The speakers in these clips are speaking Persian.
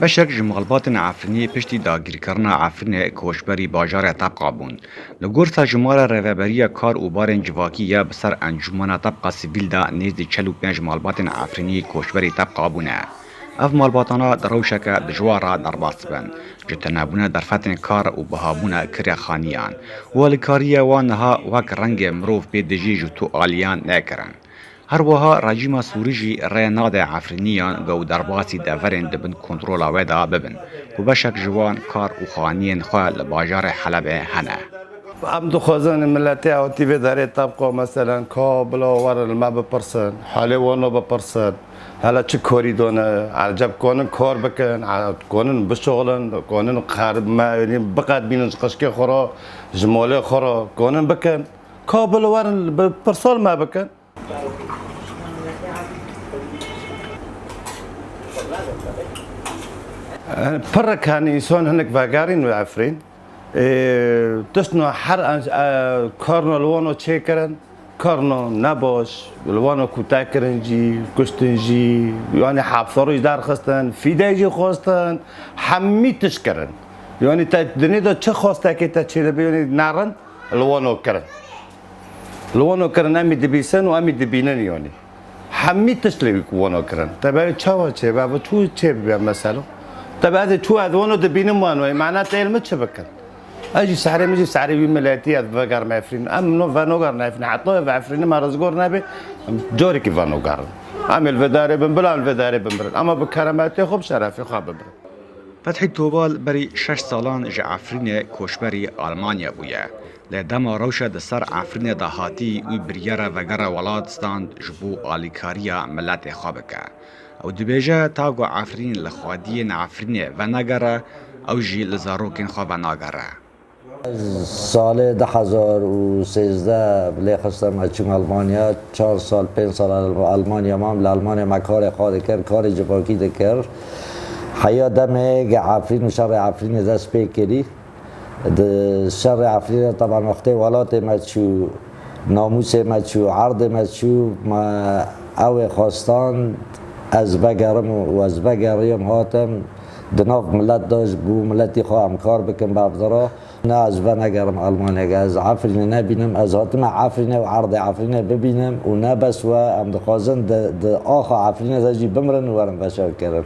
بشک جمالبات عفرینی پشتی داگیرکرنا عفرین کوشبری باجار طبقه بون. لگورتا جمال روابری کار و بارن جواکی یا بسر انجمنا طبقه سیویل دا نیز دی 45 مالبات عفرینی کوشبری طبقه بونه. اف مالباتانا دروشک دجوارا درباس بن. جتنابونه در فتن کار و بهابونه کریا خانیان. والکاریا وانها وک رنگ مروف بیدجی جتو آلیان نکرن. هر وها رژیم سوریجی رناد عفرینیان گو درباسی دورن دبن کنترولا ودا ببن و بشک جوان کار و خانین خواه لباجار حلب هنه. ام دخوازن ملتی آتی و داره طبقه مثلا کابلا ور الما بپرسن حاله وانو بپرسن حالا چه کاری دونه عجب کنن کار بکن کنن بشغلن کنن خرب ما یعنی بقد بینن قشکی خورا جماله خورا کنن بکن کابلا ور بپرسال ما بکن فرق كان إنسان هناك باقارين وعفرين تسنو حر كارنو لوانو تشيكرن كارنو نباش لوانو كوتاكرنجي كشتنجي يعني حابثروش دار خستن فيدايجي خواستن حمي تشكرن يعني تدني دا چه خواسته که تا چه بيوني نارن لوانو كرن امي دبيسن و امي دبينن يعني حمي تشلي وانو كرن تبا چاوا چه بابا تو چه بیا مثلا طب هذا شو هذا وانا دبينم وانو معناته علم شبكه اجي سعري مجي سعري بملاتي افغار نافرين ام نو فانوغار نافرين حطوه بعفرين ما رزقور نبي جوريك فانوغار عامل فداري بنبلا الفداري بنبرد اما بكراماتي خوب شرفي خواب ببرد فتحی توبال بری 6 سالان جه عفرین کوشبری آلمانیا بویه. لدما روشه ده سر عفرین دهاتی و بریاره وگر ولادستان جبو آلیکاریا ملت خوابکه. او دبیجه تاگو عفرین لخوادین عفرین و نگره او جی لزاروکین خواب نگره. سال 2013 بلی خستم اچیم آلمانیا 4 سال 5 سال آلمانیا مام لالمانیا مکار خواهد کرد کار جواکی ده کرد حیا دمه عفرین و شر عفرین دست پیکری شر عفرین طبعا وقتی ولات مچو ناموس مچو عرض مچو ما او خواستان از بگرم و از بگریم هاتم دناف ملت داشت بو ملتی خواهم کار بکن بافدرا نه از نگرم آلمانیا از عفرین نبینم از هاتم عفرین و عرض عفرین ببینم و نه بس و ام دخوازن ده آخا عفرین داشتی بمرن و ورم بشار کردم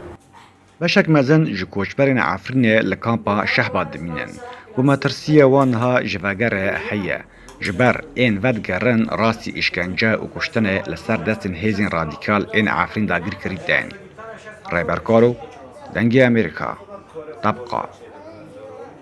بشک مزن جو کوچبرین عفرین لکامپا شهبا دمینن و مترسیه وانها جواگر حیه جبر این ودگرن راستی اشکنجه و کشتنه لسر دستن هیزین رادیکال این عفرین داگیر کریدن. رای برکارو دنگی امریکا طبقه